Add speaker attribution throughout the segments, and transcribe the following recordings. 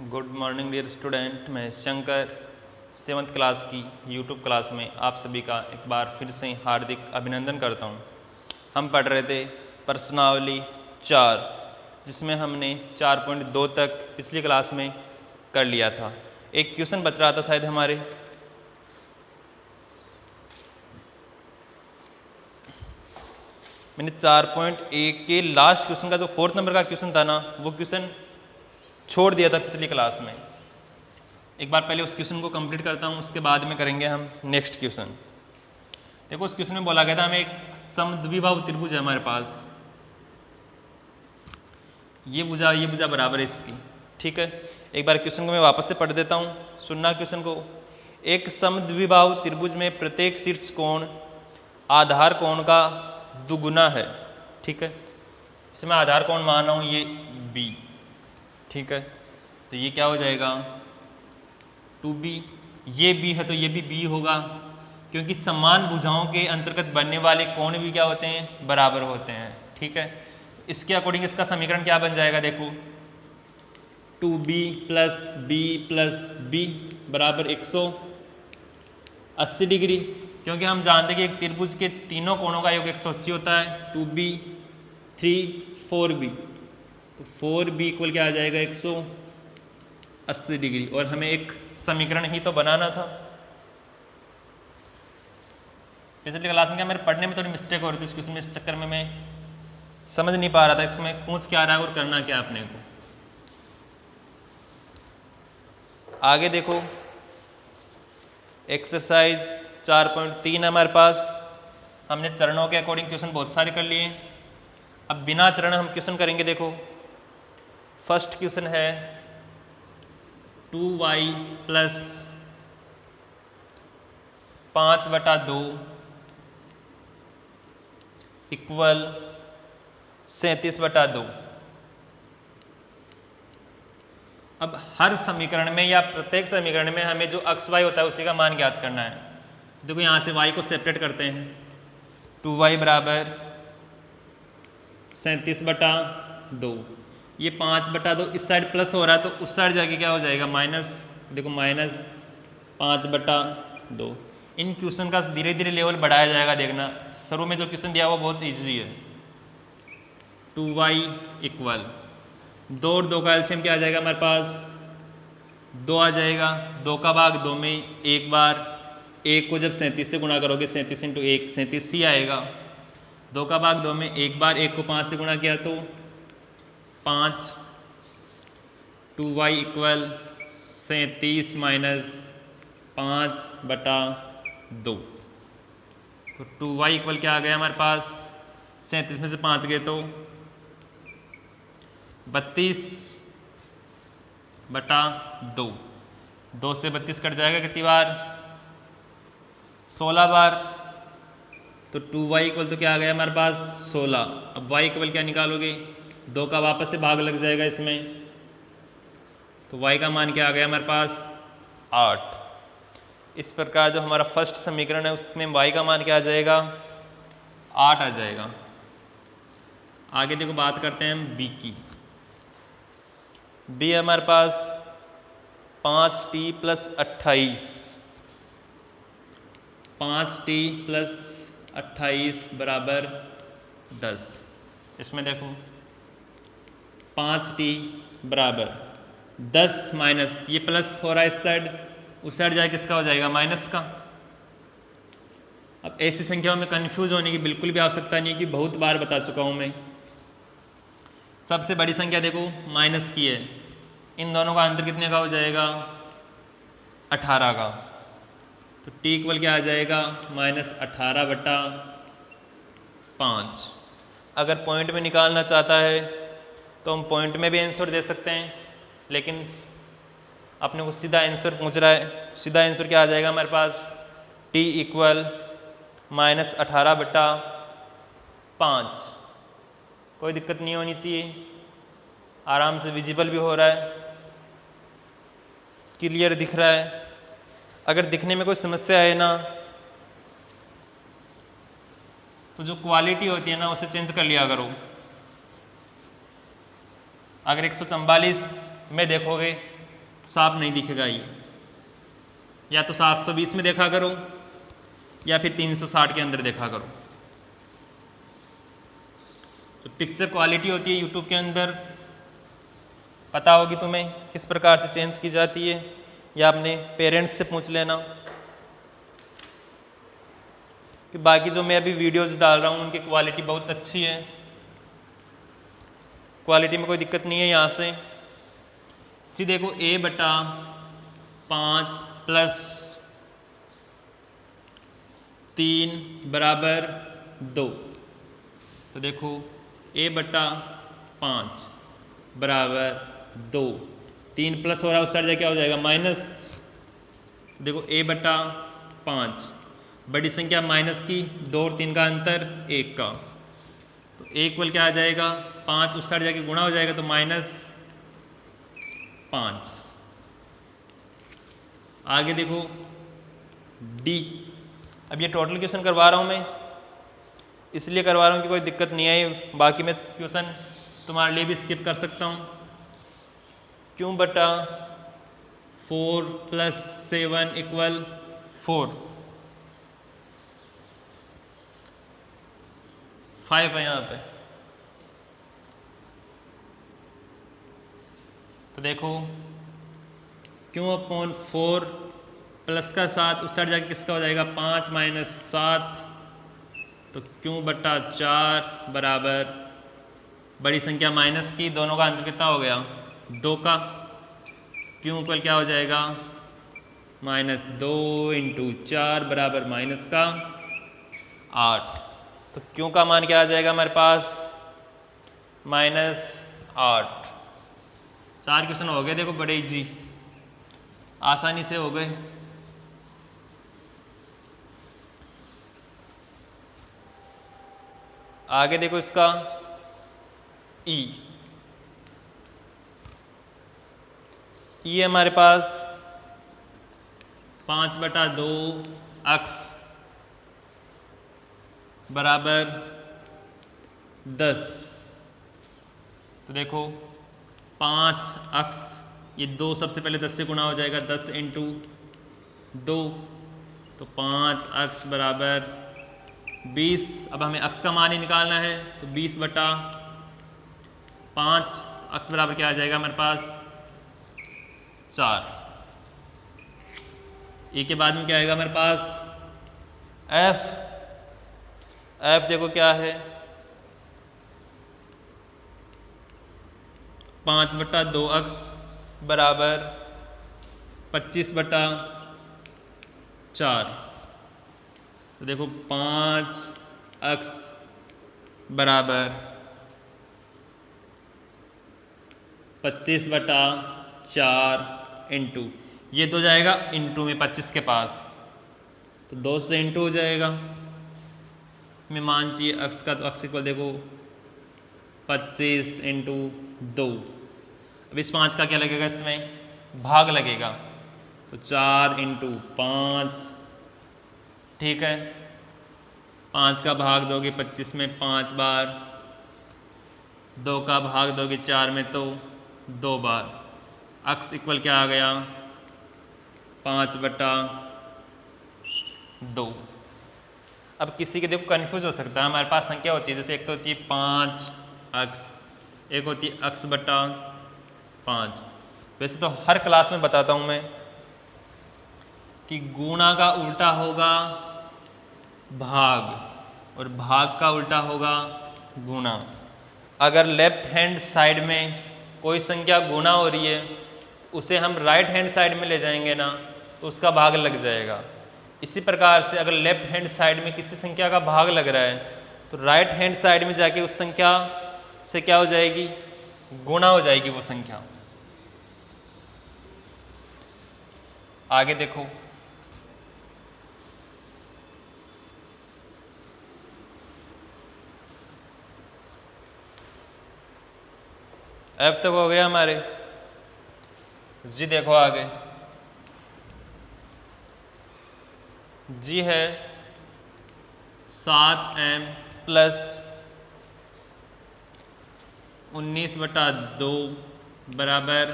Speaker 1: Good morning dear student, मैं Shankar 7th class की YouTube class में आप सभी का एक बार फिर से हार्दिक अभिनंदन करता हूं। हम पढ़ रहे थे प्रश्नावली 4, जिसमें हमने 4.2 तक पिछली क्लास में कर लिया था। एक क्वेश्चन बच रहा था शायद हमारे, मैंने 4.1 के लास्ट क्वेश्चन का जो 4th नंबर का क्वेश्चन था ना, वो क्वेश्चन छोड़ दिया था पिछली क्लास में। एक बार पहले उस क्वेश्चन को कंप्लीट करता हूँ, उसके बाद में करेंगे हम नेक्स्ट क्वेश्चन। देखो उस क्वेश्चन में बोला गया था हमें एक समद्विबाहु त्रिभुज है हमारे पास, ये भुजा बराबर है इसकी, ठीक है। एक बार क्वेश्चन को मैं वापस से पढ़ देता हूँ, सुनना क्वेश्चन को। एक समद्विबाहु त्रिभुज में प्रत्येक शीर्ष कोण आधार कोण का दुगुना है, ठीक है। इसमें आधार कोण मान रहा हूँ ये B, ठीक है। तो ये क्या हो जाएगा 2B, ये B है तो ये भी B होगा, क्योंकि समान भुजाओं के अंतर्गत बनने वाले कोण भी क्या होते हैं, बराबर होते हैं, ठीक है। इसके अकॉर्डिंग इसका समीकरण क्या बन जाएगा, देखो 2B plus B plus B बराबर 180 डिग्री, क्योंकि हम जानते हैं कि एक त्रिभुज के तीनों कोणों का योग 180 होता है, 2B 3 4B, तो 4B इक्वल क्या आ जाएगा 180 डिग्री। और हमें एक समीकरण ही तो बनाना था। पिछली क्लास में क्या मेरे पढ़ने में थोड़ी मिस्टेक हो रही थी, इस क्वेश्चन में, इस चक्कर में मैं समझ नहीं पा रहा था इसमें पूछ क्या रहा है और करना क्या अपने को। आगे देखो एक्सरसाइज 4.3 हमारे पास, हमने चरणों के अकॉर्डिंग क्वेश्चन बहुत सारे कर लिए। अब बिना चरण हम क्वेश्चन करेंगे। देखो फर्स्ट क्वेश्चन है 2y प्लस 5/2 इक्वल 37/2। अब हर समीकरण में या प्रत्येक समीकरण में हमें जो अक्ष y होता है उसी का मान ज्ञात करना है। देखो यहाँ से y को सेपरेट करते हैं, 2y बराबर 37/2, ये 5/2 इस साइड प्लस हो रहा है तो उस साइड जाके क्या हो जाएगा माइनस। देखो माइनस 5/2। इन क्वेश्चन का धीरे धीरे लेवल बढ़ाया जाएगा, देखना। शुरू में जो क्वेश्चन दिया वो बहुत ईजी है। 2y इक्वल 2 और 2 का एलसीएम क्या आ जाएगा हमारे पास, 2 आ जाएगा। 2 का भाग 2 में एक बार, 1 को जब 37 से गुणा करोगे 37 × 1 37 ही आएगा। 2 का भाग 2 में एक बार, 1 को 5 से गुणा किया तो 5। 2y इक्वल 37 माइनस 5/2, तो 2y इक्वल क्या आ गया हमारे पास, 37 में से 5 गए तो 32/2। 2 से 32 कट जाएगा कितनी बार, 16 बार। तो 2y इक्वल तो क्या आ गया हमारे पास 16। अब y इक्वल क्या निकालोगे, 2 का वापस से भाग लग जाएगा इसमें, तो y का मान क्या आ गया हमारे पास 8। इस प्रकार जो हमारा फर्स्ट समीकरण है उसमें y का मान क्या आ जाएगा 8 आ जाएगा। आगे देखो बात करते हैं हम b की। b हमारे पास 5t प्लस 28, 5t प्लस 28 बराबर 10। इसमें देखो 5t बराबर 10 माइनस, ये प्लस हो रहा है इस साइड, उस साइड जाए किसका हो जाएगा माइनस का। अब ऐसी संख्याओं में कंफ्यूज होने की बिल्कुल भी आवश्यकता नहीं, कि बहुत बार बता चुका हूं मैं। सबसे बड़ी संख्या देखो माइनस की है, इन दोनों का अंतर कितने का हो जाएगा 18 का, तो t इक्वल क्या आ जाएगा -18/5। अगर पॉइंट में निकालना चाहता है तो हम पॉइंट में भी आंसर दे सकते हैं, लेकिन अपने को सीधा आंसर पूछ रहा है। सीधा आंसर क्या आ जाएगा हमारे पास, t इक्वल -18/5। कोई दिक्कत नहीं होनी चाहिए, आराम से विजिबल भी हो रहा है, क्लियर दिख रहा है। अगर दिखने में कोई समस्या है ना, तो जो क्वालिटी होती है ना उसे चेंज कर लिया करो। अगर 144 में देखोगे साफ नहीं दिखेगा ये, या तो 720 में देखा करो या फिर 360 के अंदर देखा करो। तो पिक्चर क्वालिटी होती है यूट्यूब के अंदर, पता होगी तुम्हें किस प्रकार से चेंज की जाती है, या अपने पेरेंट्स से पूछ लेना। कि बाकी जो मैं अभी वीडियोस डाल रहा हूँ उनकी क्वालिटी बहुत अच्छी है, क्वालिटी में कोई दिक्कत नहीं है। यहाँ से सी देखो a/5 + 3 = 2। तो देखो a/5 = 2, 3 प्लस हो रहा है उस साइड क्या हो जाएगा माइनस। देखो a/5 बड़ी संख्या माइनस की, 2 और 3 का अंतर 1 का, तो a इक्वल क्या आ जाएगा 5, उस साइड जाके गुणा हो जाएगा तो -5। आगे देखो d, अब ये टोटल क्वेश्चन करवा रहा हूँ मैं, इसलिए करवा रहा हूँ कि कोई दिक्कत नहीं आई, बाकी मैं क्वेश्चन तुम्हारे लिए भी स्किप कर सकता हूँ। क्यों बटा 4 + 7 = 4, 5 है यहाँ पे। तो देखो क्यों अपॉन 4 प्लस का 7 उस साइड जाके किसका हो जाएगा 5 - 7, तो क्यों बटा 4 बराबर बड़ी संख्या माइनस की, दोनों का अंतर कितना हो गया 2 का, क्यों इक्वल क्या हो जाएगा -2 × 4 बराबर -8। तो क्यों का मान क्या आ जाएगा हमारे पास -8। 4 क्वेश्चन हो गए, देखो बड़े इजी, आसानी से हो गए। आगे देखो इसका ई है हमारे पास 5/2 x बराबर 10। तो देखो 5x, ये 2 सबसे पहले 10 से गुणा हो जाएगा, 10 × 2, तो 5x बराबर 20। अब हमें x का मान ही निकालना है, तो 20/5, x बराबर क्या आ जाएगा हमारे पास 4। ए के बाद में क्या आएगा हमारे पास f देखो क्या है 5/2x बराबर 25/4। तो देखो 5x बराबर 25/4 इंटू, ये तो जाएगा इंटू में 25 के पास, तो 2 से इंटू हो जाएगा। में मान चाहिए x का, तो x इक्वल देखो 25 × 2। अब इस 5 का क्या लगेगा, इसमें भाग लगेगा, तो 4 × 5, ठीक है। 5 का भाग दोगे 25 में 5 बार, 2 का भाग दोगे 4 में तो 2 बार, x इक्वल क्या आ गया 5/2। अब किसी के देखो कन्फ्यूज हो सकता है, हमारे पास संख्या होती है जैसे एक तो होती है 5x, एक होती है x/5। वैसे तो हर क्लास में बताता हूँ मैं कि गुणा का उल्टा होगा भाग और भाग का उल्टा होगा गुणा। अगर लेफ्ट हैंड साइड में कोई संख्या गुणा हो रही है, उसे हम राइट हैंड साइड में ले जाएंगे ना, तो उसका भाग लग जाएगा। इसी प्रकार से अगर लेफ्ट हैंड साइड में किसी संख्या का भाग लग रहा है, तो राइट हैंड साइड में जाके उस संख्या से क्या हो जाएगी गुणा हो जाएगी वो संख्या। आगे देखो अब तक हो गया हमारे जी। देखो आगे जी है 7m + 19/2 बराबर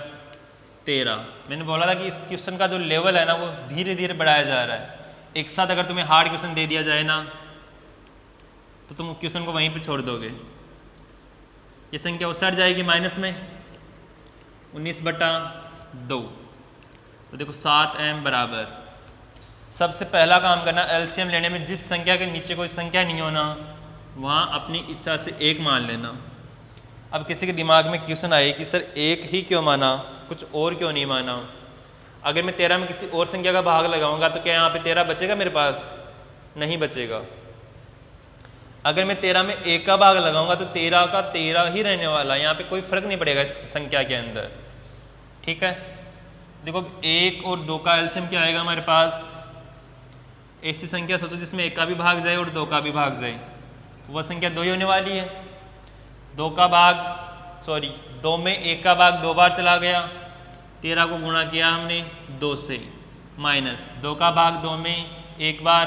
Speaker 1: 13। मैंने बोला था कि इस क्वेश्चन का जो लेवल है ना वो धीरे धीरे बढ़ाया जा रहा है। एक साथ अगर तुम्हें हार्ड क्वेश्चन दे दिया जाए ना तो तुम क्वेश्चन को वहीं पे छोड़ दोगे। ये संख्या उस साइड जाएगी माइनस में 19/2। तो देखो 7m बराबर, सबसे पहला काम करना एलसीएम लेने में जिस संख्या के नीचे कोई संख्या नहीं होना वहाँ अपनी इच्छा से 1 मान लेना। अब किसी के दिमाग में क्वेश्चन आए कि सर 1 ही क्यों माना, कुछ और क्यों नहीं माना। अगर मैं 13 में किसी और संख्या का भाग लगाऊंगा तो क्या यहाँ पे 13 बचेगा मेरे पास? नहीं बचेगा। अगर मैं 13 में 1 का भाग लगाऊंगा तो 13 का 13 ही रहने वाला, यहाँ पे कोई फर्क नहीं पड़ेगा इस संख्या के अंदर। ठीक है, देखो 1 और 2 का एलसीएम क्या आएगा हमारे पास? ऐसी संख्या सोचो जिसमें 1 का भी भाग जाए और 2 का भी भाग जाए, वह संख्या 2 ही होने वाली है। 2 में 1 का भाग 2 बार चला गया, 13 को गुणा किया हमने 2 से, माइनस 2 का भाग 2 में 1 बार,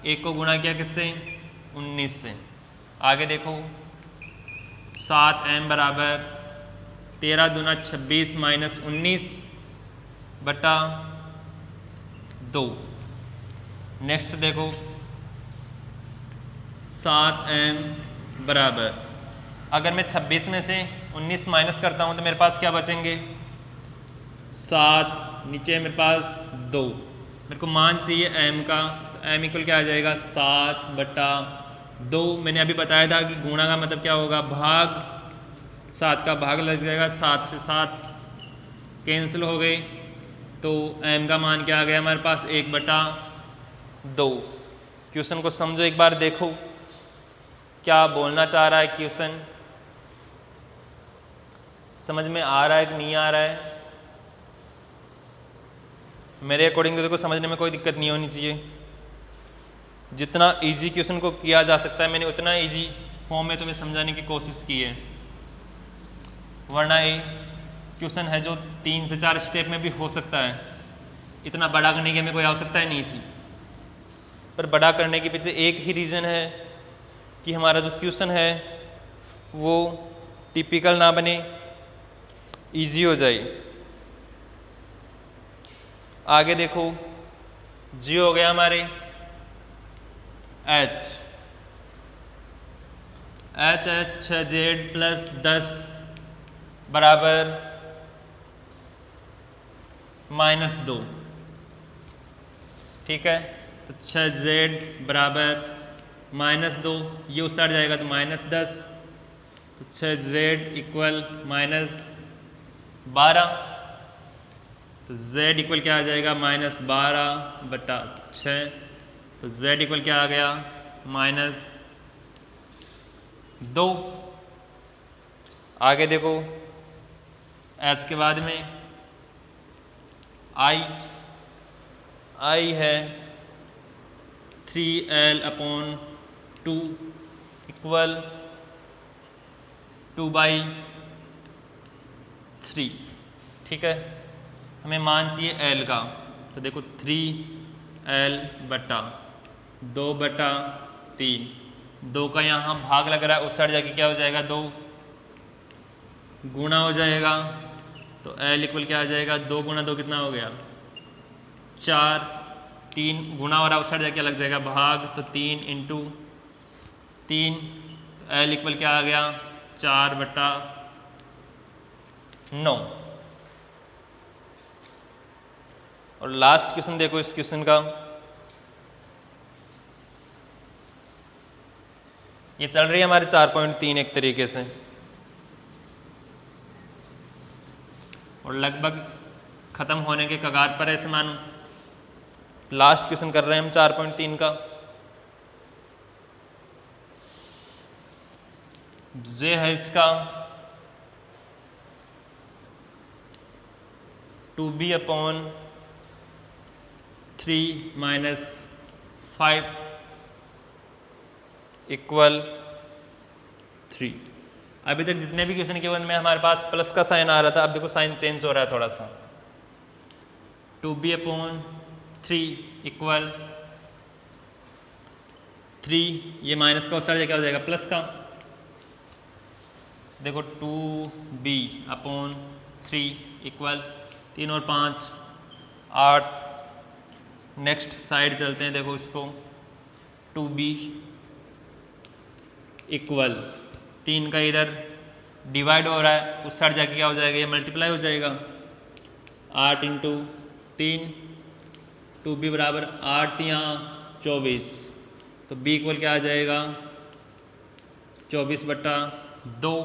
Speaker 1: 1 को गुणा किया किससे? 19 से। आगे देखो 7m बराबर 13 दूना 26 माइनस 19/2। नेक्स्ट देखो 7m बराबर, अगर मैं 26 में से 19 माइनस करता हूँ तो मेरे पास क्या बचेंगे? 7, नीचे मेरे पास 2। मेरे को मान चाहिए m का, तो m इक्वल क्या आ जाएगा? 7/2। मैंने अभी बताया था कि गुणा का मतलब क्या होगा? भाग। 7 का भाग लग जाएगा, 7 से 7 कैंसिल हो गए, तो m का मान क्या आ गया हमारे पास? 1/2। क्वेश्चन को समझो एक बार, देखो क्या बोलना चाह रहा है क्वेश्चन, समझ में आ रहा है कि नहीं आ रहा है? मेरे अकॉर्डिंग तो देखो समझने में कोई दिक्कत नहीं होनी चाहिए। जितना इजी क्वेश्चन को किया जा सकता है मैंने उतना इजी फॉर्म में तुम्हें समझाने की कोशिश की है, वरना ये क्वेश्चन है जो 3 से 4 स्टेप में भी हो सकता है। इतना बड़ा करने की हमें कोई आवश्यकता ही नहीं थी, पर बड़ा करने के पीछे एक ही रीज़न है कि हमारा जो क्वेश्चन है वो टिपिकल ना बने, इजी हो जाए। आगे देखो जी हो गया हमारे h 6z प्लस 10 बराबर -2। ठीक है, तो 6z बराबर -2, ये उस साइड जाएगा तो -10, तो 6z इक्वल -12, तो z इक्वल क्या आ जाएगा? -12/6, तो z इक्वल क्या आ गया? -2। आगे देखो h के बाद में i है 3l/2 इक्वल 2/3। ठीक है, हमें मान चाहिए l का, तो देखो 3l/2/3, 2 का यहाँ भाग लग रहा है, उस साइड जाके क्या हो जाएगा? 2 गुणा हो जाएगा, तो l इक्वल क्या आ जाएगा? 2 गुणा 2 कितना हो गया? 4, 3 गुणा हो रहा है, उस साइड जाके लग जाएगा भाग, तो 3 × 3, तो l इक्वल क्या आ गया? 4/9। और लास्ट क्वेश्चन देखो इस क्वेश्चन का, ये चल रही है हमारे 4.3 एक तरीके से, और लगभग खत्म होने के कगार पर ऐसे मानो। लास्ट क्वेश्चन कर रहे हैं हम 4.3 का। जे है इसका 2b/3 - 5 इक्वल 3। अभी तक जितने भी क्वेश्चन के उनमें हमारे पास प्लस का साइन आ रहा था, अब देखो साइन चेंज हो रहा है थोड़ा सा। 2b/3 इक्वल 3, ये माइनस का उस साइड क्या हो जाएगा? प्लस का। देखो 2b/3 इक्वल 3 और 5 8। नेक्स्ट साइड चलते हैं, देखो इसको 2b इक्वल 3 का इधर डिवाइड हो रहा है, उस साइड जाके क्या हो जाएगा, ये मल्टीप्लाई हो जाएगा। 8 इंटू 3, 2b बराबर 8 या 24, तो b इक्वल क्या आ जाएगा 24/2,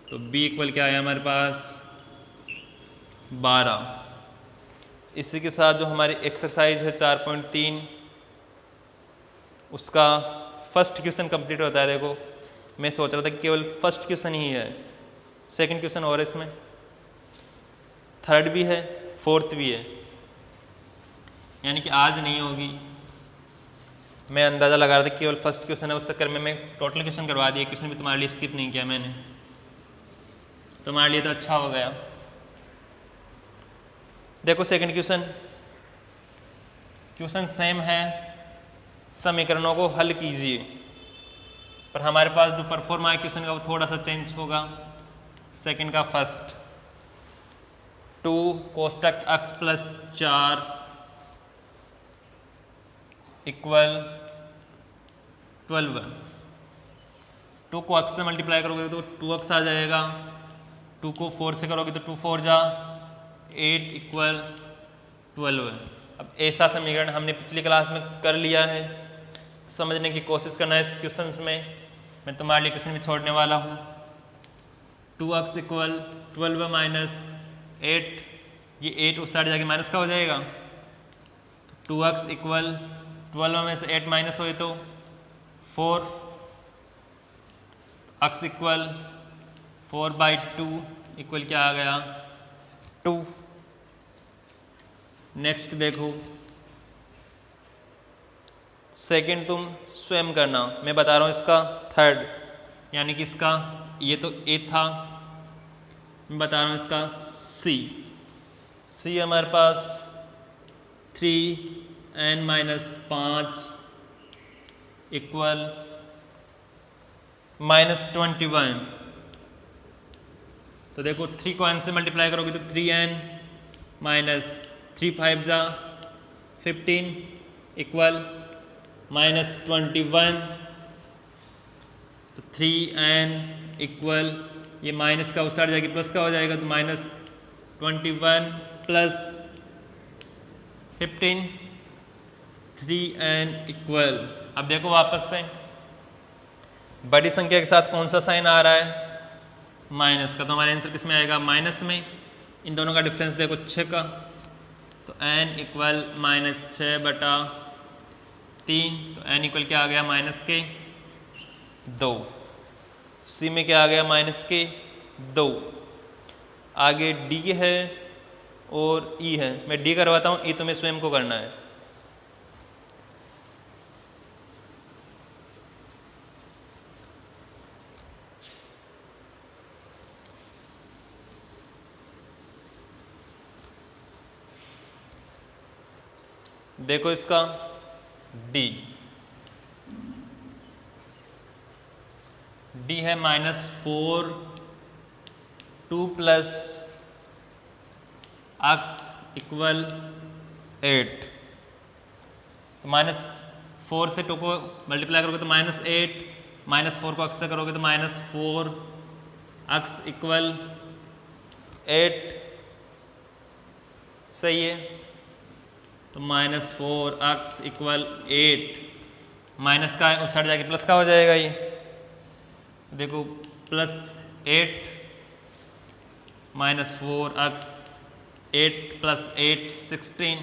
Speaker 1: तो b इक्वल क्या है हमारे पास 12। इसी के साथ जो हमारी एक्सरसाइज है 4.3 उसका फर्स्ट क्वेश्चन कंप्लीट होता है। देखो मैं सोच रहा था कि केवल फर्स्ट क्वेश्चन ही है, सेकंड क्वेश्चन और इसमें थर्ड भी है, फोर्थ भी है, यानी कि आज नहीं होगी। मैं अंदाज़ा लगा रहा था केवल फर्स्ट क्वेश्चन है, उस चक्कर में मैं टोटल क्वेश्चन करवा दिया, क्वेश्चन भी तुम्हारे लिए स्किप नहीं किया मैंने, तुम्हारे लिए तो अच्छा हो गया। देखो सेकंड क्वेश्चन सेम है, समीकरणों को हल कीजिए, पर हमारे पास जो परफॉर्म आया क्वेश्चन का वो थोड़ा सा चेंज होगा। सेकंड का फर्स्ट 2 कोष्टक x प्लस 4 इक्वल 12। 2 को x से मल्टीप्लाई करोगे तो 2x आ जाएगा, 2 को 4 से करोगे तो 2 4 जा 8 इक्वल 12। अब ऐसा समीकरण हमने पिछली क्लास में कर लिया है, समझने की कोशिश करना है इस क्वेश्चन में। मैं तुम्हारे लिए क्वेश्चन भी छोड़ने वाला हूँ। 2x इक्वल 12 माइनस 8, ये 8 उस साइड जाके माइनस का हो जाएगा, 2x इक्वल 12 में से 8 माइनस हुए तो 4, x इक्वल 4/2 इक्वल क्या आ गया 2। नेक्स्ट देखो सेकंड तुम स्वयं करना, मैं बता रहा हूँ इसका थर्ड, यानी कि इसका ये तो ए था, मैं बता रहा हूँ इसका सी हमारे पास 3n-5 इक्वल -21। तो देखो 3 को n से मल्टीप्लाई करोगे तो 3n माइनस 3 5 जा 15 इक्वल -21। तो 3n इक्वल ये माइनस का उस साइड जाके प्लस का हो जाएगा, तो -21 प्लस 15 3n इक्वल। अब देखो वापस से बड़ी संख्या के साथ कौन सा साइन आ रहा है माइनस का, तो हमारा आंसर किस में आएगा माइनस में। इन दोनों का डिफरेंस देखो 6 का, तो n इक्वल -6/3, तो n इक्वल क्या आ गया -2। सी में क्या आ गया -2। आगे डी है और ई है, मैं डी करवाता हूँ, ई तुम्हें स्वयं को करना है। देखो इसका डी है -4 2 प्लस x इक्वल 8। तो -4 से 2 को मल्टीप्लाई करोगे तो -8, -4 को x से करोगे तो -4 x इक्वल 8, सही है। तो -4 x इक्वल 8, माइनस का उस साइड जाके प्लस का हो जाएगा, ये देखो +8 -4 x 8 + 8 16,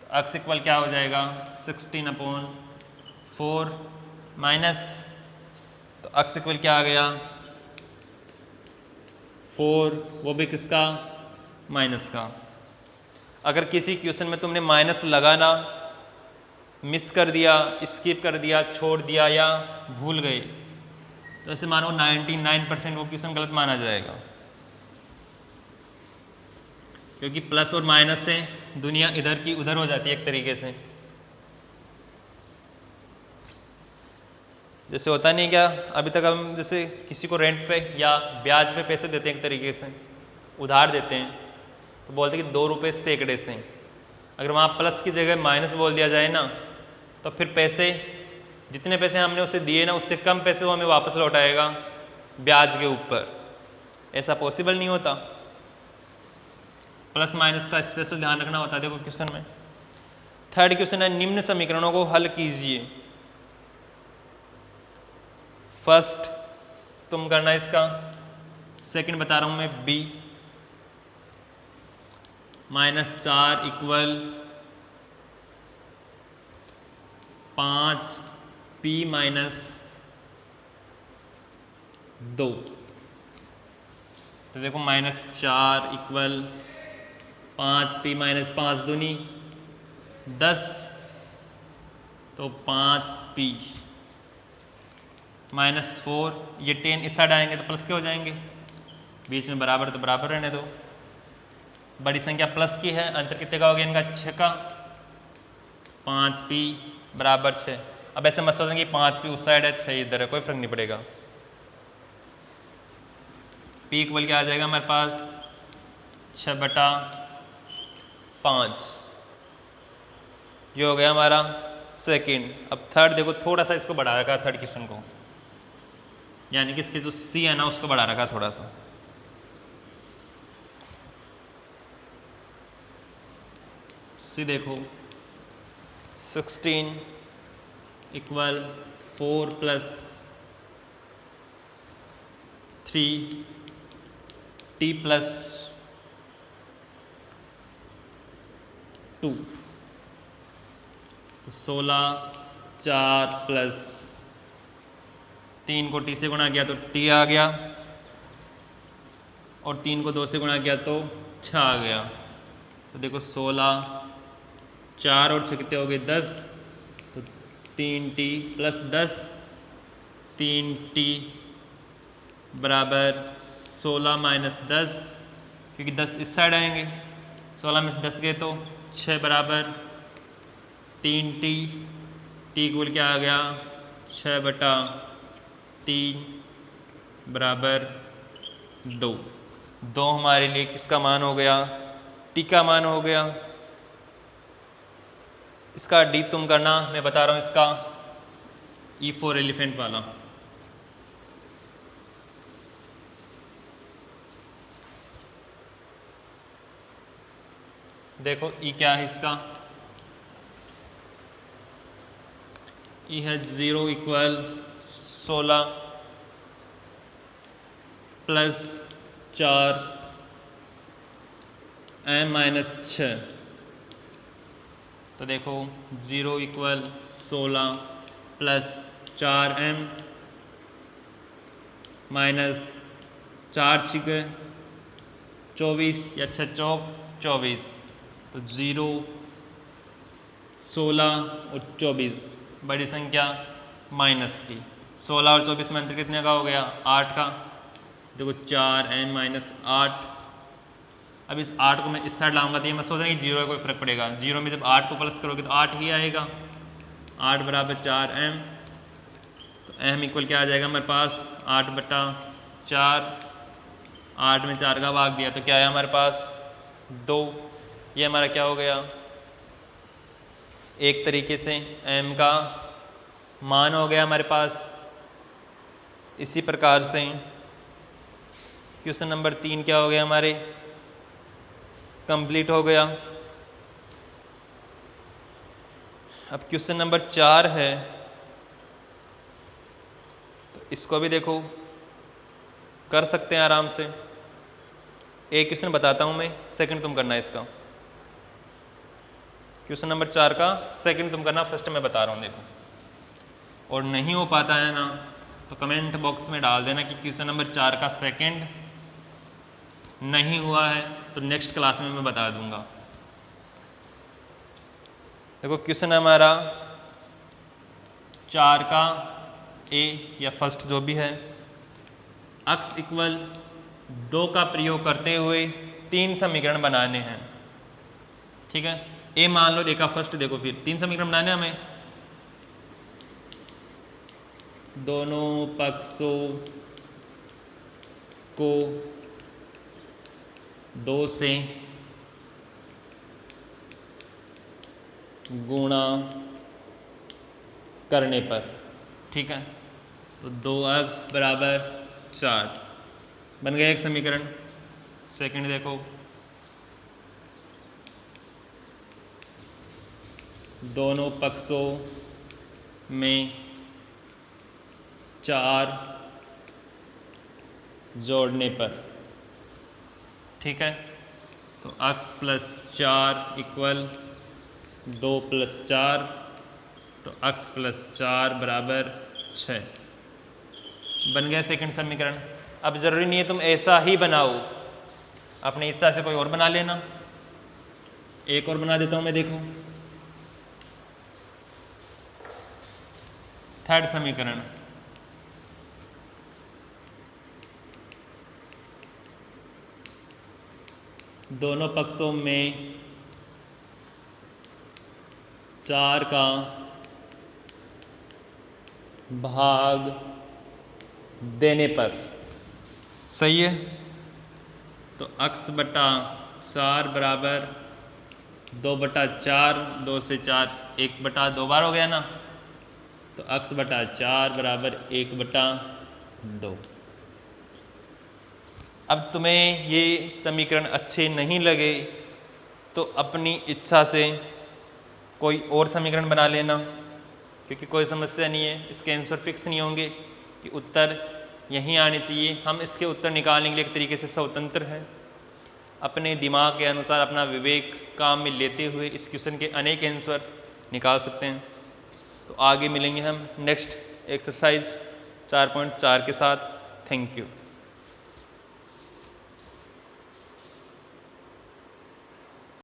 Speaker 1: तो x इक्वल क्या हो जाएगा 16/4 माइनस, तो x इक्वल क्या आ गया 4, वो भी किसका माइनस का। अगर किसी क्वेश्चन में तुमने माइनस लगाना मिस कर दिया, स्किप कर दिया, छोड़ दिया या भूल गए, तो ऐसे मानो 99% वो क्वेश्चन गलत माना जाएगा, क्योंकि प्लस और माइनस से दुनिया इधर की उधर हो जाती है एक तरीके से। जैसे होता नहीं क्या, अभी तक हम जैसे किसी को रेंट पे या ब्याज पे पैसे देते हैं, एक तरीके से उधार देते हैं, तो बोलते कि 2 रुपये सैकड़े से। अगर वहाँ प्लस की जगह माइनस बोल दिया जाए ना, तो फिर पैसे, जितने पैसे हमने उसे दिए ना, उससे कम पैसे वो हमें वापस लौटाएगा ब्याज के ऊपर। ऐसा पॉसिबल नहीं होता। प्लस माइनस का स्पेशल ध्यान रखना होता है। देखो क्वेश्चन में थर्ड क्वेश्चन है, निम्न समीकरणों को हल कीजिए। फर्स्ट तुम करना इसका, सेकंड बता रहा हूं मैं बी। -4 equal 5p - 2। तो देखो -4 इक्वल 5p - 5 दूनी 10, तो 5p -4, ये 10 इस साइड आएंगे तो प्लस के हो जाएंगे, बीच में बराबर तो बराबर रहने दो। बड़ी संख्या प्लस की है, अंतर कितने का हो गया इनका 6 का, 5p = 6। अब ऐसे मत सोचेंगे 5p उस साइड है 6 इधर है, कोई फर्क नहीं पड़ेगा। p इक्वल क्या आ जाएगा हमारे पास 6/5, ये हो गया हमारा सेकंड। अब थर्ड देखो, थोड़ा सा इसको बढ़ा रखा थर्ड क्वेश्चन को, यानी कि इसके जो सी है ना उसको बढ़ा रखा थोड़ा सा। सी देखो 16 इक्वल 4 + 3t + 2, तो 16, 4 + 3 को t से गुणा किया तो t आ गया, और 3 को 2 से गुणा किया तो 6 आ गया। तो देखो 16, 4 और 6 कितने हो गए 10, तो 3t + 10, 3t = 16 - 10, क्योंकि 10 इस साइड आएंगे, 16 में से 10 गए तो 6 = 3t, t इक्वल क्या आ गया 6/3 = 2। 2 हमारे लिए किसका मान हो गया, t का मान हो गया। इसका d तुम करना, मैं बता रहा हूँ इसका E फॉर एलिफेंट वाला। देखो E क्या है इसका, E है 0 इक्वल 16 + 4 m - 6। तो देखो 0 इक्वल 16 + 4m - 4 छिके 24 या 6 चौक 24, तो 0, 16 और 24, बड़ी संख्या माइनस की। 16 और 24 में अंतर कितने का हो गया 8 का। देखो 4m - 8। अब इस 8 को मैं इस साइड लाऊंगा तो ये मैं सोच रहा हूँ कि 0 का कोई फर्क पड़ेगा, 0 में जब 8 को प्लस करोगे तो 8 ही आएगा। 8 = 4m, तो m इक्वल क्या आ जाएगा हमारे पास 8/4। 8 में 4 का भाग दिया तो क्या है हमारे पास 2। ये हमारा क्या हो गया, एक तरीके से m का मान हो गया हमारे पास। इसी प्रकार से क्वेश्चन नंबर 3 क्या हो गया हमारे, कंप्लीट हो गया। अब क्वेश्चन नंबर 4 है, तो इसको भी देखो कर सकते हैं आराम से। एक क्वेश्चन बताता हूं मैं, सेकंड तुम करना है इसका। क्वेश्चन नंबर 4 का सेकंड तुम करना, फर्स्ट मैं बता रहा हूं देखो। और नहीं हो पाता है ना तो कमेंट बॉक्स में डाल देना कि क्वेश्चन नंबर 4 का सेकंड नहीं हुआ है, तो नेक्स्ट क्लास में मैं बता दूंगा। देखो क्वेश्चन हमारा 4 का ए या फर्स्ट जो भी है, x इक्वल 2 का प्रयोग करते हुए 3 समीकरण बनाने हैं। ठीक है, ए मान लो, ए का फर्स्ट देखो, फिर 3 समीकरण बनाने हमें। दोनों पक्षों को 2 से गुणा करने पर, ठीक है। तो 2x बराबर 4 बन गया एक समीकरण। सेकंड देखो, दोनों पक्षों में 4 जोड़ने पर, ठीक है। तो x प्लस 4 इक्वल 2 प्लस 4, तो x प्लस 4 बराबर 6 बन गया सेकंड समीकरण। अब ज़रूरी नहीं है तुम ऐसा ही बनाओ, अपनी इच्छा से कोई और बना लेना। एक और बना देता हूँ मैं, देखो थर्ड समीकरण, दोनों पक्षों में 4 का भाग देने पर, सही है। तो x बटा 4 बराबर 2 बटा 4, 2 से 4 1 बटा 2 बार हो गया ना, तो x बटा 4 बराबर 1 बटा 2। अब तुम्हें ये समीकरण अच्छे नहीं लगे तो अपनी इच्छा से कोई और समीकरण बना लेना, क्योंकि कोई समस्या नहीं है, इसके आंसर फिक्स नहीं होंगे कि उत्तर यहीं आने चाहिए। हम इसके उत्तर निकालने के लिए एक तरीके से स्वतंत्र हैं, अपने दिमाग के अनुसार अपना विवेक काम में लेते हुए इस क्वेश्चन के अनेक आंसर निकाल सकते हैं। तो आगे मिलेंगे हम नेक्स्ट एक्सरसाइज 4.4 के साथ। Thank you.